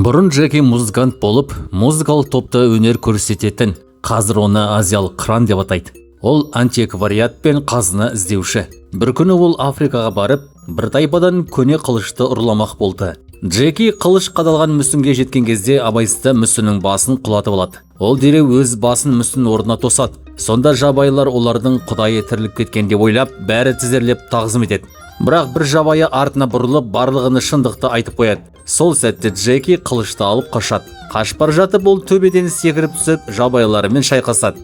Бұрын Джеки музыкант болып, музыкалық топта өнер көрсететін, қазір оны азиялық қыран деп атайды. Ол антиквариат пен қазына іздеуші. Бір күні ол Африкаға барып, бір тайпадан көне қылышты ұрламақ болды. Джеки қылыш қадалған мүсінге жеткен кезде абайсызда мүсіннің басын құлатып алады. Ол дереу өз басын мүсін орнына тосады. Сонда жабайылар олардың құдайы тіріліп кеткен деп ойлап, бәрі тізерлеп тағзым етеді. Бірақ бір жабайы артына бұрылып, барлығыны шындықты айтып қояды. Сол сәтте Джеки қылышты алып қашады. Қашып бара жатып, ол төбеден секіріп түсіп, жабайылармен шайқасады.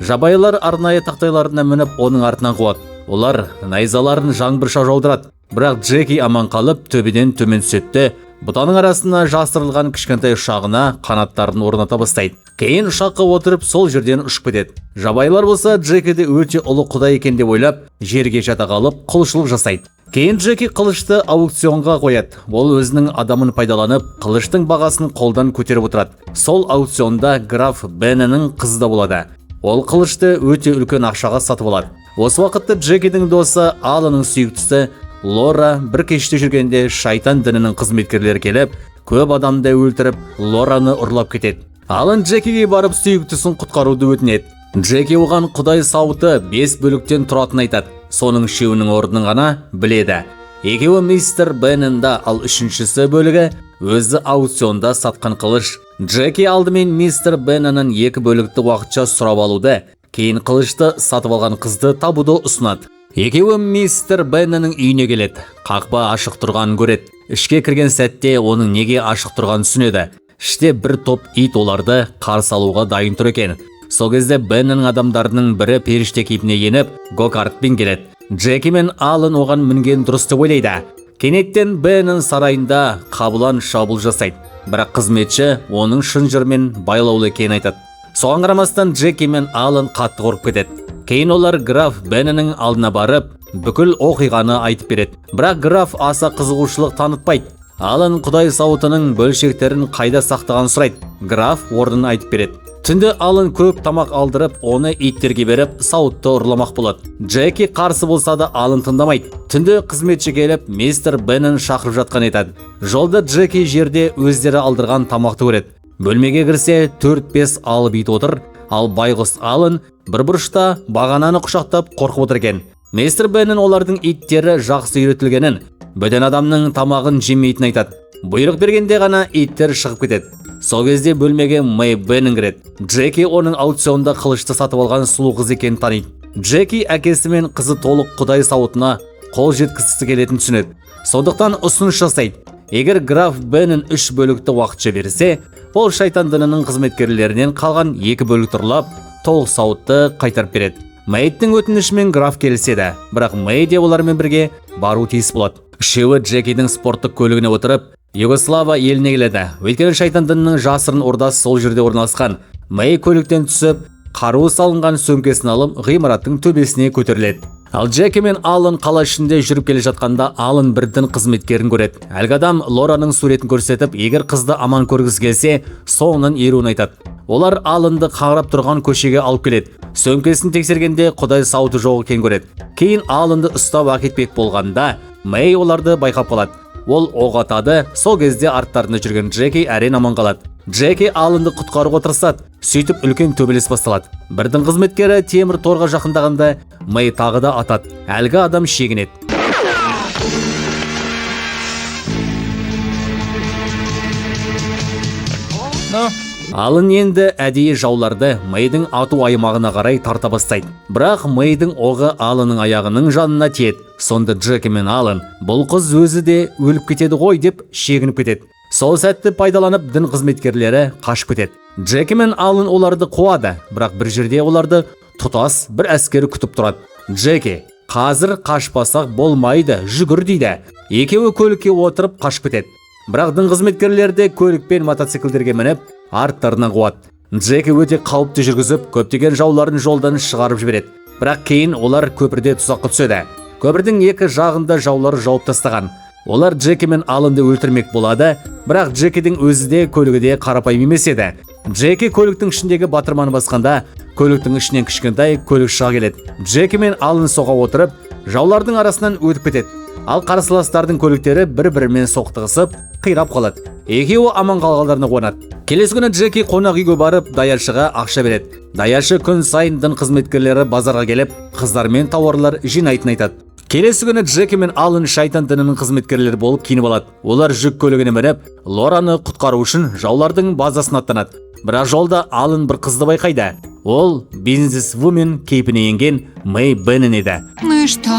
Жабайылар арнайы тақтайларына мініп, оның артынан қуады. Олар найзаларын жаңбырша жаудырады. Бірақ Джеки аман қалып, төбеден төмен түседі. Бұтаның арасына жасырылған кішкентай ұшағына қанаттарын орната бастайды. Кейін ұшаққа отырып, сол жерден ұшып кетеді. Жабайылар болса, Джекиді өте ұлы құдай екен деп ойлап, жерге жата қалып, құлшылық жасайды. Кейін Джеки қылышты аукционға қояды. Ол өзінің адамын пайдаланып, қылыштың бағасын қолдан көтеріп отырады. Сол аукционда граф Беннің қызы да болады. Ол қылышты өте үлкен ақшаға сатып алады. Осы уақытта Джекидің досы Аланның сүйіктісі Лора бір кеште жүргенде шайтан дінінің қызметкерлері келіп, көп адамды өлтіріп, Лораны ұрлап кетеді. Алан Джекиге барып сүйіктісін құтқаруды өтінеді. Джеки оған құдай сауыты 5 бөліктен тұратынын айтады. Соның үшеуінің орнын ғана біледі. Екеуі мистер Беннда, ал үшіншісі бөлігі өзі аукционда сатқан қылыш. Джеки алдымен мистер Беннің 2 бөлікті уақытша сұрап алуды, кейін қылышты сатып алған қызды табуды ұсынады. Екеуі мистер Беннің үйіне келеді. Қақпа ашық тұрғанын көреді. Ішке кірген сәтте оның неге ашық тұрғанын түсінеді. Іште бір топ ит оларды қарсы алуға дайын тұр екен. Сол кезде Беннің адамдарының бірі періште кейпіне еніп, гокартпен келеді. Джеки мен Алан оған мінген дұрыс деп ойлайды. Кенеттен Беннің сарайында қабылан шабуыл жасайды. Бірақ қызметші оның шын жырмен байлаулы екенін айтады. Соған қарамастан Джеки мен Алан қатты қорқып кетеді. Кейін олар граф Беннің алдына барып, бүкіл оқиғаны айтып береді. Бірақ граф аса қызығушылық танытпайды. Алан құдай сауытының бөлшектерін қайда сақтағанын сұрайды. Граф орнын айтып береді. Түнде Алан көп тамақ алдырып, оны иттерге беріп, сауытты ұрламақ болады. Джеки қарсы болса да Алан тыңдамайды. Түнде қызметші келіп, мистер Беннің шақырып жатқан етеді. Жолда Джеки жерде өздері алдырған тамақты көреді. Бөлмеге кірсе 4-5 алып ит отыр, ал байғұс Алан бір бұрышта бағананы құшақтап қорқып отыр екен. Мистер Беннің олардың иттері жақсы үйретілгенін, бөтен адамның тамағын жемейтінін айтады. Бұйрық бергенде ғана иттер шығып кетеді. Сол кезде бөлмеге Мэй Беннің кіреді. Джеки оның аукционда қылышты сатып алған сұлу қыз екенін таниды. Джеки әкесі мен қызы толық құдай сауытына қол жеткізгісі келетінін түсінеді. Сондықтан ұсыныс жасайды. Егер граф Беннің 3 бөлікті уақытша берсе, ол шайтан дінінің қызметкерлерінен қалған 2 бөлікті ұрлап, толық сауытты қайтарып береді. Мэйдің өтінішімен граф келіседі, бірақ Мэй де олармен бірге бару тиіс болады. Үшеуі Джекидің спорттық көлігіне отырып, Югослава еліне келеді. Өйткені шайтан дінінің жасырын ордасы сол жерде орналасқан. Мэй көліктен түсіп, қаруы салынған сөмкесін алып, ғимараттың төбесіне көтеріледі. Ал Джеки мен Алан қала ішінде жүріп келе жатқанда Алан бір дін қызметкерін көреді. Әлгі адам Лораның суретін көрсетіп, егер қызды аман көргісі келсе, соңынан еруін айтады. Олар Аланды қаңырап тұрған көшеге алып келеді. Сөмкесін тексергенде құдай сауыты жоқ екенін көреді. Кейін Аланды ұстап әкетпек болғанда, Мэй оларды байқап қалады. Ол оқ атады. Сол кезде арттарында жүрген Джеки әрең аман қалады. Джеки Аланды құтқаруға тырысады. Сөйтіп үлкен төбелес басталады. Бірдің қызметкері темір торға жақындағанда Мэй тағы да атады. Әлгі адам шегінеді. Алан енді әдейі жауларды Мэйдің ату аймағына қарай тарта бастайды. Бірақ Мэйдің оғы Аланның аяғының жанына тиеді. Сонда Джеки мен Алан, бұл қыз өзі де өліп кетеді ғой деп шегініп кетеді. Сол сәтті пайдаланып дін қызметкерлері қашып кетеді. Джеки мен Алан оларды қуады, бірақ бір жерде оларды тұтас бір әскер күтіп тұрады. Джеки, қазір қашпасақ болмайды, жүгір дейді. Екеуі көлікке отырып қашып кетеді. Бірақ дін қызметкерлері көлікпен мотоциклдерге мініп, арттарынан қуады. Джеки өте қауіпті жүргізіп, көптеген жауларын жолдан шығарып жібереді. Бірақ кейін олар көпірде тұзаққа түседі. Көпірдің екі жағында жаулар жауып тастаған. Олар Джеки мен Аланды өлтірмек болады, бірақ Джекидің өзі де көлігі де қарапайым емес еді. Джеки көліктің ішіндегі батырманы басқанда, көліктің ішінен кішкентай көлік шыға келеді. Джеки мен Алан соға отырып, жаулардың арасынан өтіп кетеді. Ал қарсыластардың көліктері бір-бірімен соқтығысып, қирап қалады. Екеуі аман қалғандарына қуанады. Келесі күні Джеки қонақ үйге барып, даяшыға ақша береді. Даяшы күн сайын дін қызметкерлері базарға келіп, қыздар мен тауарлар жинайтын айтады. Келесі күні Джеки мен Алан шайтан дінінің қызметкерлері болып киініп алады. Олар жүк көлігіне мініп, Лораны құтқару үшін жаулардың базасына аттанады. Бірақ жолда Алан бір қызды байқайды. Ол бизнес-вумен кейпіне енген Мэй Беннен еді. Ну и что?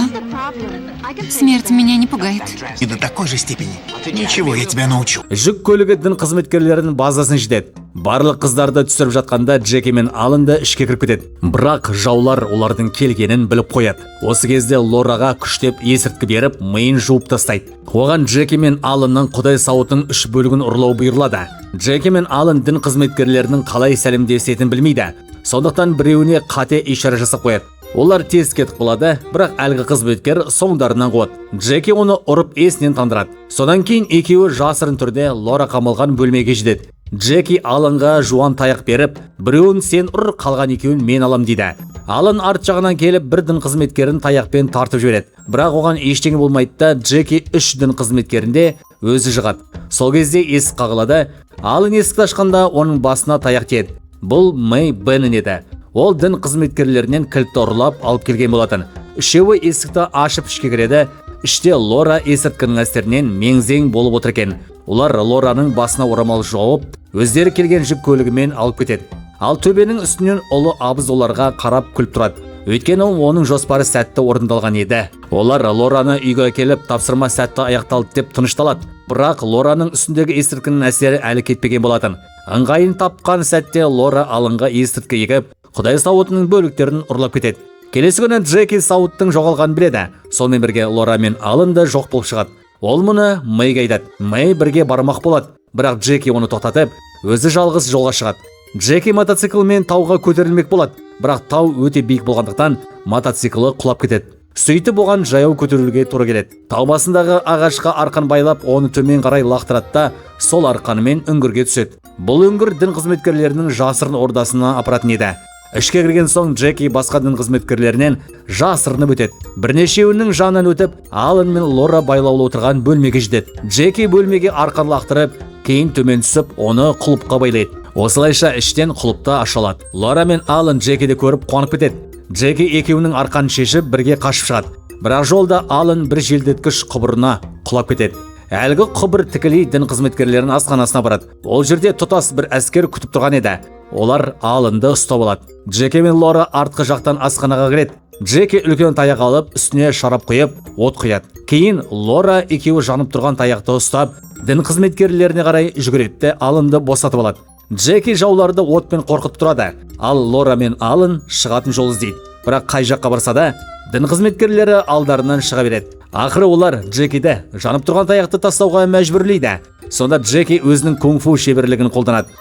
Смерть меня не пугает. И до такой же степени. Ничего, я тебя научу. Жүк көлігі дін қызметкерлерінің базасын жетеді. Барлық қыздарды түсіріп жатқанда Джеки мен Аланды ішке кіріп кетеді. Бірақ жаулар олардың келгенін біліп қояды. Осы кезде Лораға күштеп есірткі беріп, миын жуып тастайды. Оған Джеки мен Аланның құдай сауытының 3 бөлігін ұрлау бұйырылады. Джеки мен Алан дін қызметкерлерінің қалай сәлемдесетінін білмейді. Сондықтан біреуіне қате ишара жасап қояды. Олар тез кетіп қалады, бірақ әлгі қызметкер соңдарынан қуады. Джеки оны ұрып есінен тандырады. Содан кейін екеуі жасырын түрде Лора қамалған бөлмеге жетеді. Джеки Аланға жуан таяқ беріп, біреуін сен ұр, қалған екеуін мен алам дейді. Алан арт жағынан келіп бір дін қызметкерін таяқпен тартып жібереді. Бірақ оған ештеңе болмайды да Джеки 3 дін қызметкерінде өзі жығады. Сол кезде есік қағылады. Алан есікті ашқанда оның басына таяқ тиеді. Бұл Мэй Беннен еді. Ол дін қызметкерлерінен кілтті ұрлап алып келген болатын. Үшеуі есікті ашып ішке кіреді. Іште Лора есірткінің әсерінен меңзең болып отыр екен. Олар Лораның басына орамал жауып, өздері келген жүк көлігімен алып кетеді. Ал төбенің үстінен ұлы абыз оларға қарап күліп тұрады. Өйткені оның жоспары сәтті орындалған еді. Олар Лораны үйге келіп, тапсырма сәтті аяқталды деп тынышталады. Бірақ Лораның үстіндегі есірткінің әсері әлі кетпеген болатын. Ыңғайын тапқан сәтте Лора Аланға есірткі егіп, құдай сауытының бөліктерін ұрлап кетеді. Келесі күні Джеки сауыттың жоғалғанын біледі. Сонымен бірге Лора мен Алан да жоқ болып шығады. Ол мұны Мэйге айтады. Мэй бірге бармақ болады. Бірақ Джеки оны тоқтатып, өзі жалғыз жолға шығады. Джеки мотоциклмен тауға көтерілмек болады. Бірақ тау өте биік болғандықтан мотоциклі құлап кетеді. Сөйтіп оған жаяу көтерілуге тура келеді. Тау басындағы ағашқа арқан байлап, оны төмен қарай лақтырады да, сол арқанымен үңгірге түседі. Бұл үңгір дін қызметкерлерінің жасырын ордасына апаратын еді. Ішке кірген соң Джеки басқа дін қызметкерлерінен жасырынып өтеді. Бірнешеуінің жанынан өтіп, Алан мен Лора байлаулы отырған бөлмеге жетеді. Джеки бөлмеге арқан лақтырып, кейін төмен түсіп, оны құлыпқа байлайды. Осылайша іштен құлыпты ашылады. Лора мен Алан Джекиді көріп қуанып кетеді. Джеки екеуінің арқанын шешіп бірге қашып шығады. Бірақ жолда Алан бір желдеткіш құбырына құлап кетеді. Әлгі құбыр тікелей дін қызметкерлерінің асханасына барады. Ол жерде тұтас бір әскер күтіп тұрған еді. Олар Аланды ұстап алады. Джеки мен Лора артқы жақтан асханаға кіреді. Джеки үлкен таяқ алып, үстіне шарап құйып, от құяды. Кейін Лора екеуі жанып тұрған таяқты ұстап, дін қызметкерлеріне қарай жүгіреді, Аланды босатып алады. Джеки жауларды отпен қорқытып тұрады. Ал Лора мен Алан шығатын жол іздейді. Бірақ қай жаққа барса да, дін қызметкерлері алдарынан шыға береді. Ақыры олар Джекиді жанып тұрған таяқты тастауға мәжбүрлейді. Сонда Джеки өзінің кунг-фу шеберлігін қолданады.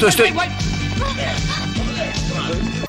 Стой!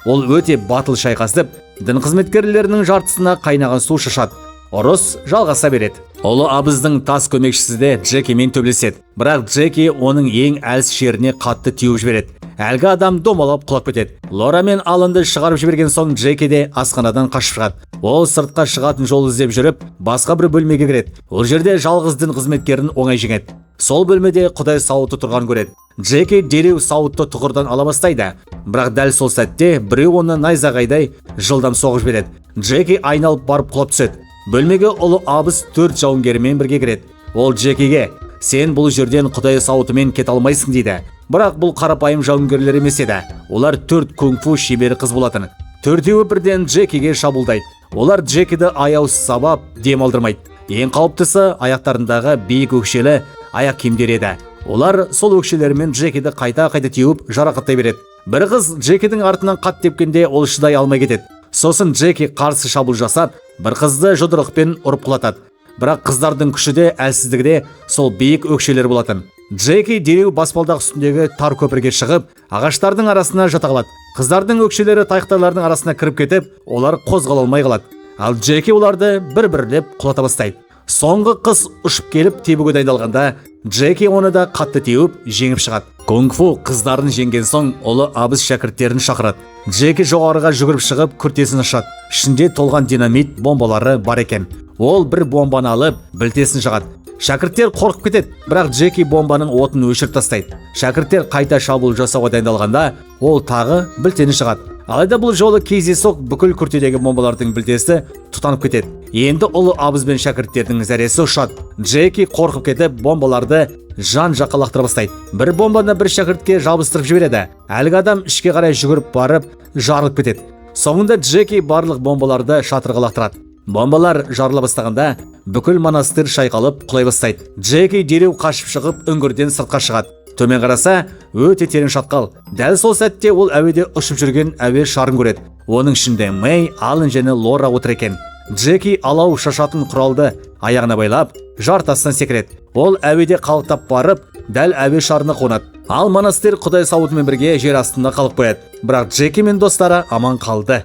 Ол өте батыл шайқасып, дін қызметкерлерінің жартысына қайнаған су шашады. Ұрыс жалғаса береді. Ұлы абыздың тас көмекшісі де Джекимен төбелеседі. Бірақ Джеки оның ең әлсіз жеріне қатты теуіп жібереді. Әлгі адам домалап құлап кетеді. Лора мен Аланды шығарып жіберген соң Джеки де асханадан қашып шығады. Ол сыртқа шығатын жол іздеп жүріп, басқа бір бөлмеге кіреді. Ол жерде жалғыз дін қызметкерін оңай жеңеді. Сол бөлмеде құдай сауыты тұрған көреді. Джеки дереу сауытты тұғырдан ала бастайды. Бірақ дәл сол сәтте біреу оны найзағайдай жылдам соғып жібереді. Джеки айналып барып құлап түседі. Бөлмеге ұлы абыз 4 жауынгермен бірге кіреді. Ол Джекиге: "Сен бұл жерден құдай сауытымен кете алмайсың" дейді. Бірақ бұл қарапайым жауынгерлер емес еді. Олар 4 кунг-фу шебері қыз болатын. Төртеуі бірден Джекиге шабуылдайды. Олар Джекиді аяусыз сабап, дем алдырмайды. Ең қауіптісі аяқтарындағы биік өкшелі аяқ киімдері еді. Олар сол өкшелерімен Джекиді қайта-қайта теуіп, жарақаттай береді. Бір қыз Джекидің артынан қат тепкенде ол шыдай алмай кетеді. Сосын Джеки қарсы шабуыл жасап, бір қызды жұдырықпен ұрып құлатады. Бірақ қыздардың күші де, әлсіздігі де сол биік өкшелер болатын. Джеки дереу баспалдақ үстіндегі тар көпірге шығып, ағаштардың арасына жата қалады. Қыздардың өкшелері таяқтарлардың арасына кіріп кетіп, олар қозғала алмай қалады. Ал Джеки оларды бір-бірлеп құлата бастайды. Соңғы қыз ұшып келіп тебуге дайындалғанда, Джеки оны да қатты теуіп, жеңіп шығады. Кунг-фу қыздарын жеңген соң, ұлы абыз шәкірттерін шақырады. Джеки жоғарыға жүгіріп шығып, күртесін ашады. Ішінде толған динамит бомбалары бар екен. Ол бір бомбаны алып, білтесін жағады. Шәкірттер қорқып кетеді, бірақ Джеки бомбаның отын өшіріп тастайды. Шәкірттер қайта шабуыл жасауға дайындалғанда, ол тағы білтені шығады. Алайда бұл жолы кездейсоқ бүкіл күртедегі бомбалардың білтесі тұтанып кетеді. Енді ұлы абыз бен шәкірттердің зәресі ұшады. Джеки қорқып кетіп, бомбаларды жан-жаққа лақтыра бастайды. Бір бомбаны бір шәкіртке жабыстырып жібереді. Әлгі адам ішке қарай жүгіріп барып, жарылып кетеді. Соңында Джеки барлық бомбаларды шатырға лақтырады. Бомбалар жарыла бастағанда, бүкіл монастыр шайқалып құлай бастайды. Джеки дереу қашып шығып, үңгірден сыртқа шығады. Төмен қараса, өте терең шатқал. Дәл сол сәтте ол әуеде ұшып жүрген әуе шарын көреді. Оның ішінде Мэй, Аллен және Лора отыр екен. Джеки алау шашатын құралды аяғына байлап, жар тастан секіреді. Ол әуеде қалықтап барып, дәл әуе шарына қонады. Ал монастыр Құдай сауытымен бірге жер астында қалып қояды. Бірақ Джеки мен достары аман қалды.